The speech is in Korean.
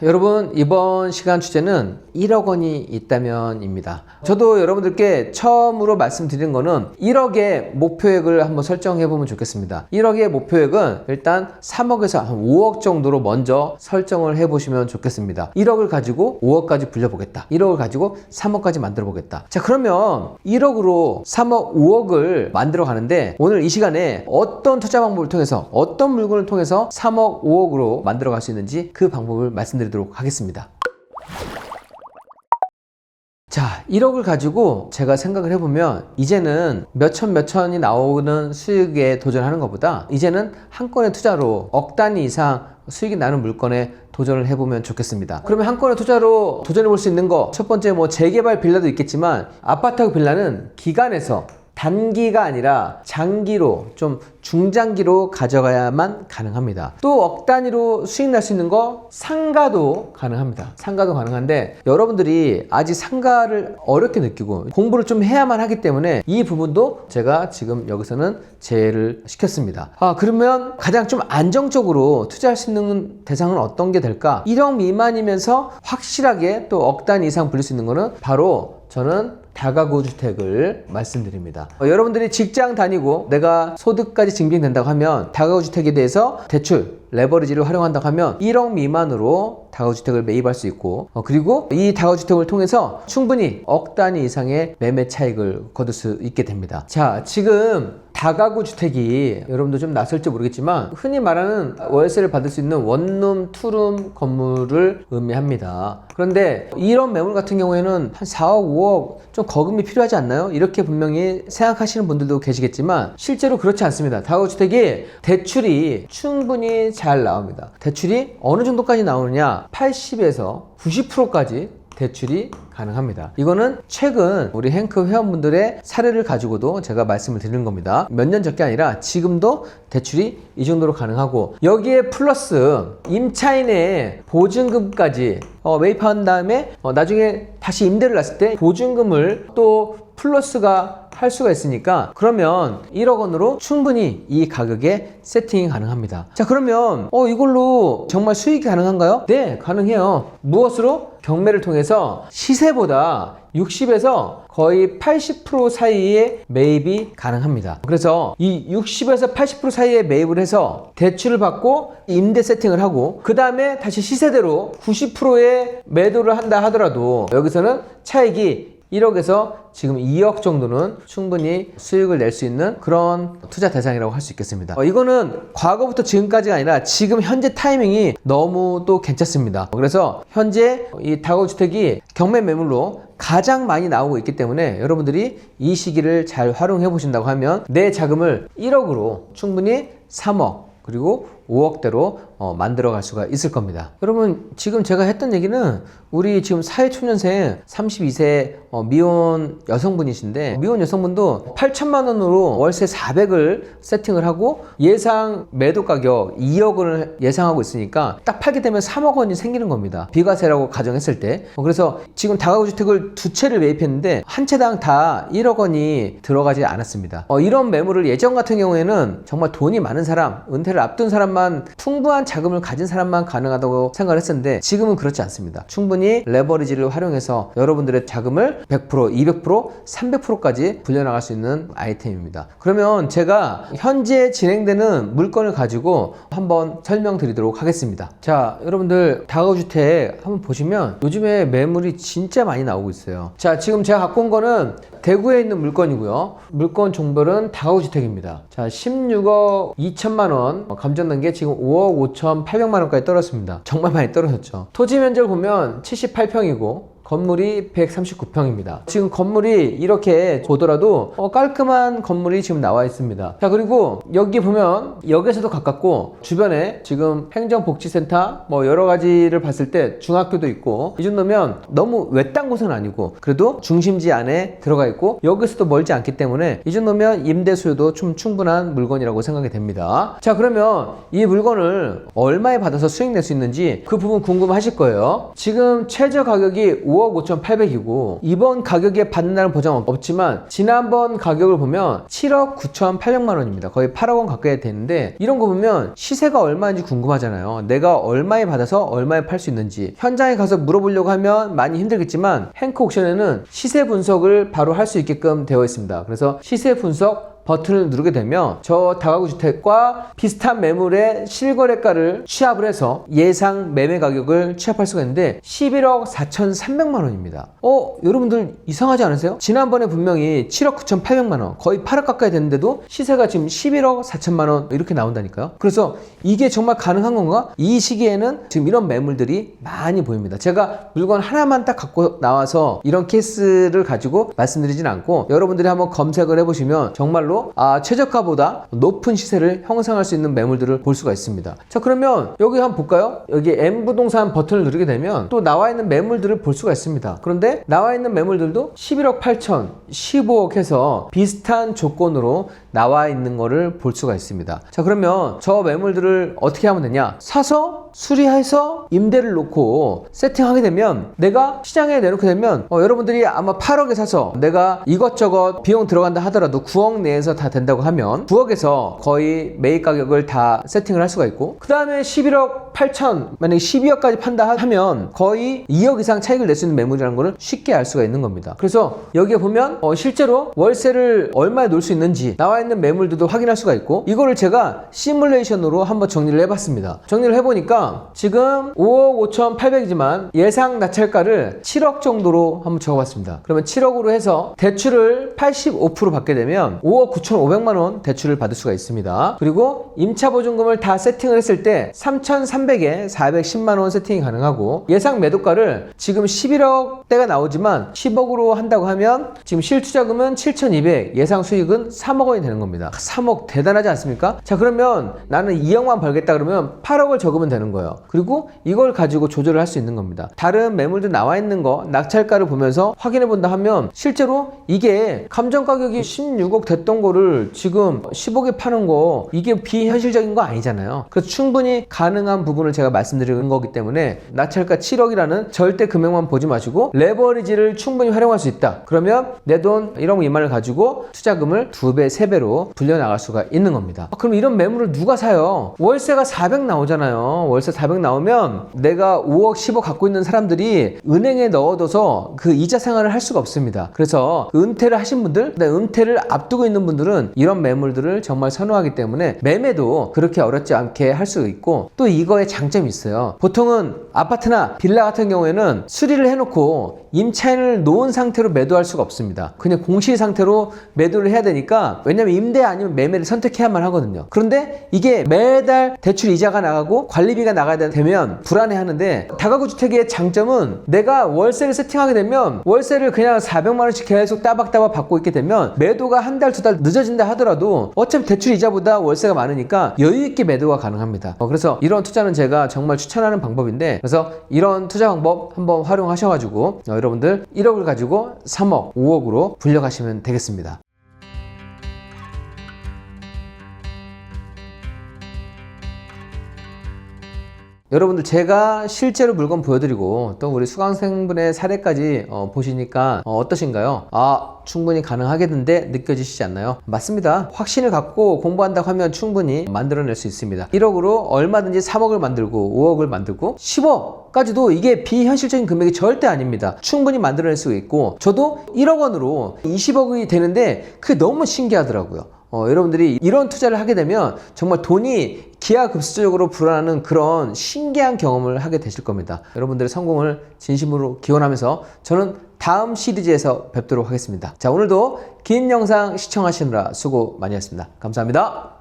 여러분, 이번 시간 주제는 1억 원이 있다면입니다. 저도 여러분들께 처음으로 말씀드린 거는 1억의 목표액을 한번 설정해 보면 좋겠습니다. 1억의 목표액은 일단 3억에서 한 5억 정도로 먼저 설정을 해 보시면 좋겠습니다. 1억을 가지고 5억까지 불려보겠다. 1억을 가지고 3억까지 만들어 보겠다. 자, 그러면 1억으로 3억, 5억을 만들어 가는데 오늘 이 시간에 어떤 투자 방법을 통해서 어떤 물건을 통해서 3억, 5억으로 만들어 갈 수 있는지 그 방법을 말씀드리도록 하겠습니다. 자, 1억을 가지고 제가 생각을 해보면 이제는 몇천이 나오는 수익에 도전하는 것보다 이제는 한 건의 투자로 억 단위 이상 수익이 나는 물건에 도전을 해보면 좋겠습니다. 그러면 한 건의 투자로 도전해 볼 수 있는 거, 첫 번째 재개발 빌라도 있겠지만 아파트하고 빌라는 기간에서 단기가 아니라 장기로, 좀 중장기로 가져가야만 가능합니다. 또 억 단위로 수익 날 수 있는 거 상가도 가능합니다. 상가도 가능한데 여러분들이 아직 상가를 어렵게 느끼고 공부를 좀 해야만 하기 때문에 이 부분도 제가 지금 여기서는 제외를 시켰습니다. 그러면 가장 좀 안정적으로 투자할 수 있는 대상은 어떤 게 될까? 1억 미만이면서 확실하게 또 억 단위 이상 불릴 수 있는 거는 바로 저는 다가구 주택을 말씀드립니다. 여러분들이 직장 다니고 내가 소득까지 증빙된다고 하면 다가구 주택에 대해서 대출, 레버리지를 활용한다고 하면 1억 미만으로 다가구주택을 매입할 수 있고 그리고 이 다가구주택을 통해서 충분히 억 단위 이상의 매매 차익을 거둘 수 있게 됩니다. 자, 지금 다가구주택이 여러분도 좀 낯설지 모르겠지만 흔히 말하는 월세를 받을 수 있는 원룸, 투룸 건물을 의미합니다. 그런데 이런 매물 같은 경우에는 한 4억, 5억 좀 거금이 필요하지 않나요? 이렇게 분명히 생각하시는 분들도 계시겠지만 실제로 그렇지 않습니다. 다가구주택이 대출이 충분히 잘 나옵니다. 대출이 어느 정도까지 나오느냐? 80에서 90%까지 대출이 가능합니다. 이거는 최근 우리 행크 회원분들의 사례를 가지고도 제가 말씀을 드리는 겁니다. 몇 년 전게 아니라 지금도 대출이 이 정도로 가능하고 여기에 플러스 임차인의 보증금까지 매입한 다음에 나중에 다시 임대를 놨을 때 보증금을 또 플러스가 할 수가 있으니까 그러면 1억 원으로 충분히 이 가격에 세팅이 가능합니다. 자, 그러면 이걸로 정말 수익이 가능한가요? 네, 가능해요. 무엇으로? 경매를 통해서 시세보다 60에서 거의 80% 사이의 매입이 가능합니다. 그래서 이 60에서 80% 사이에 매입을 해서 대출을 받고 임대 세팅을 하고 그 다음에 다시 시세대로 90%의 매도를 한다 하더라도 여기서는 차익이 1억에서 지금 2억 정도는 충분히 수익을 낼 수 있는 그런 투자 대상이라고 할 수 있겠습니다. 이거는 과거부터 지금까지가 아니라 지금 현재 타이밍이 너무 또 괜찮습니다. 그래서 현재 이 다가구주택이 경매 매물로 가장 많이 나오고 있기 때문에 여러분들이 이 시기를 잘 활용해 보신다고 하면 내 자금을 1억으로 충분히 3억 그리고 5억대로 만들어 갈 수가 있을 겁니다. 여러분, 지금 제가 했던 얘기는 우리 지금 사회초년생 32세 미혼 여성분이신데 미혼 여성분도 8천만 원으로 월세 400을 세팅을 하고 예상 매도 가격 2억 원을 예상하고 있으니까 딱 팔게 되면 3억 원이 생기는 겁니다. 비과세라고 가정했을 때. 그래서 지금 다가구주택을 두 채를 매입했는데 한 채당 다 1억 원이 들어가지 않았습니다. 이런 매물을 예전 같은 경우에는 정말 돈이 많은 사람, 은퇴를 앞둔 사람만 풍부한 자금을 가진 사람만 가능하다고 생각을 했었는데 지금은 그렇지 않습니다. 충분히 레버리지를 활용해서 여러분들의 자금을 100%, 200%, 300%까지 불려나갈 수 있는 아이템입니다. 그러면 제가 현재 진행되는 물건을 가지고 한번 설명드리도록 하겠습니다. 자, 여러분들 다가구주택 한번 보시면 요즘에 매물이 진짜 많이 나오고 있어요. 자, 지금 제가 갖고 온 거는 대구에 있는 물건이고요. 물건 종별은 다가구주택입니다. 자, 16억 2천만 원 감정된 게 지금 5억 5천 8백만 원까지 떨어졌습니다. 정말 많이 떨어졌죠. 토지 면적을 보면 78평이고 건물이 139평입니다. 지금 건물이 이렇게 보더라도 깔끔한 건물이 지금 나와 있습니다. 자, 그리고 여기 보면 역에서도 가깝고 주변에 지금 행정복지센터 여러 가지를 봤을 때 중학교도 있고 이 정도면 너무 외딴 곳은 아니고 그래도 중심지 안에 들어가 있고 여기서도 멀지 않기 때문에 이 정도면 임대 수요도 좀 충분한 물건이라고 생각이 됩니다. 자, 그러면 이 물건을 얼마에 받아서 수익 낼 수 있는지 그 부분 궁금하실 거예요. 지금 최저 가격이 5억 5,800이고 이번 가격에 받는다는 보장은 없지만 지난번 가격을 보면 7억 9,800만 원입니다. 거의 8억 원 가까이 되는데 이런 거 보면 시세가 얼마인지 궁금하잖아요. 내가 얼마에 받아서 얼마에 팔 수 있는지 현장에 가서 물어보려고 하면 많이 힘들겠지만 행크 옥션에는 시세 분석을 바로 할 수 있게끔 되어 있습니다. 그래서 시세 분석 버튼을 누르게 되면 저 다가구 주택과 비슷한 매물의 실거래가를 취합을 해서 예상 매매 가격을 취합할 수가 있는데 11억 4,300만 원입니다. 여러분들 이상하지 않으세요? 지난번에 분명히 7억 9,800만 원, 거의 8억 가까이 됐는데도 시세가 지금 11억 4천만 원 이렇게 나온다니까요. 그래서 이게 정말 가능한 건가? 이 시기에는 지금 이런 매물들이 많이 보입니다. 제가 물건 하나만 딱 갖고 나와서 이런 케이스를 가지고 말씀드리진 않고 여러분들이 한번 검색을 해보시면 정말로 최저가보다 높은 시세를 형성할 수 있는 매물들을 볼 수가 있습니다. 자, 그러면 여기 한번 볼까요? 여기 M부동산 버튼을 누르게 되면 또 나와 있는 매물들을 볼 수가 있습니다. 그런데 나와 있는 매물들도 11억 8천, 15억 해서 비슷한 조건으로 나와 있는 거를 볼 수가 있습니다. 자, 그러면 저 매물들을 어떻게 하면 되냐? 사서 수리해서 임대를 놓고 세팅하게 되면 내가 시장에 내놓게 되면 여러분들이 아마 8억에 사서 내가 이것저것 비용 들어간다 하더라도 9억 내에서 다 된다고 하면 9억에서 거의 매입 가격을 다 세팅을 할 수가 있고 그 다음에 11억 8천 만약에 12억까지 판다 하면 거의 2억 이상 차익을 낼 수 있는 매물이라는 거를 쉽게 알 수가 있는 겁니다. 그래서 여기에 보면 실제로 월세를 얼마에 놓을 수 있는지 나와 있는 매물들도 확인할 수가 있고 이거를 제가 시뮬레이션으로 한번 정리를 해봤습니다. 정리를 해보니까 지금 5억 5,800이지만 예상 낙찰가를 7억 정도로 한번 적어봤습니다. 그러면 7억으로 해서 대출을 85% 받게 되면 5억 9,500만 원 대출을 받을 수가 있습니다. 그리고 임차보증금을 다 세팅을 했을 때 3,300에 410만 원 세팅이 가능하고 예상 매도가를 지금 11억대가 나오지만 10억으로 한다고 하면 지금 실투자금은 7,200, 예상 수익은 3억 원이 되는 겁니다. 3억 대단하지 않습니까? 자, 그러면 나는 2억만 벌겠다 그러면 8억을 적으면 되는 거예요. 그리고 이걸 가지고 조절을 할 수 있는 겁니다. 다른 매물들 나와 있는 거 낙찰가를 보면서 확인해 본다 하면 실제로 이게 감정 가격이 16억 됐던 거를 지금 10억에 파는 거 이게 비현실적인 거 아니잖아요. 그래서 충분히 가능한 부분을 제가 말씀드리는 거기 때문에 낙찰가 7억이라는 절대 금액만 보지 마시고 레버리지를 충분히 활용할 수 있다. 그러면 내 돈 1억 미만을 가지고 투자금을 2배, 3배로 불려나갈 수가 있는 겁니다. 그럼 이런 매물을 누가 사요? 월세가 400 나오잖아요. 월세 400 나오면 내가 5억, 10억 갖고 있는 사람들이 은행에 넣어둬서 그 이자 생활을 할 수가 없습니다. 그래서 은퇴를 하신 분들, 은퇴를 앞두고 있는 분들은 이런 매물들을 정말 선호하기 때문에 매매도 그렇게 어렵지 않게 할 수 있고 또 이거에 장점이 있어요. 보통은 아파트나 빌라 같은 경우에는 수리를 해놓고 임차인을 놓은 상태로 매도할 수가 없습니다. 그냥 공실 상태로 매도를 해야 되니까 왜냐면 임대 아니면 매매를 선택해야만 하거든요. 그런데 이게 매달 대출 이자가 나가고 관리비가 나가야 되면 불안해하는데 다가구 주택의 장점은 내가 월세를 세팅하게 되면 월세를 그냥 400만 원씩 계속 따박따박 받고 있게 되면 매도가 한 달, 두 달 늦어진다 하더라도 어차피 대출 이자보다 월세가 많으니까 여유있게 매도가 가능합니다. 그래서 이런 투자는 제가 정말 추천하는 방법인데 그래서 이런 투자 방법 한번 활용하셔가지고 여러분들 1억을 가지고 3억, 5억으로 불려가시면 되겠습니다. 여러분들 제가 실제로 물건 보여드리고 또 우리 수강생분의 사례까지 보시니까 어떠신가요? 충분히 가능하겠는데 느껴지시지 않나요? 맞습니다. 확신을 갖고 공부한다고 하면 충분히 만들어낼 수 있습니다. 1억으로 얼마든지 3억을 만들고 5억을 만들고 10억까지도 이게 비현실적인 금액이 절대 아닙니다. 충분히 만들어낼 수 있고 저도 1억 원으로 20억이 되는데 그게 너무 신기하더라고요. 여러분들이 이런 투자를 하게 되면 정말 돈이 기하급수적으로 불어나는 그런 신기한 경험을 하게 되실 겁니다. 여러분들의 성공을 진심으로 기원하면서 저는 다음 시리즈에서 뵙도록 하겠습니다. 자, 오늘도 긴 영상 시청하시느라 수고 많이 했습니다. 감사합니다.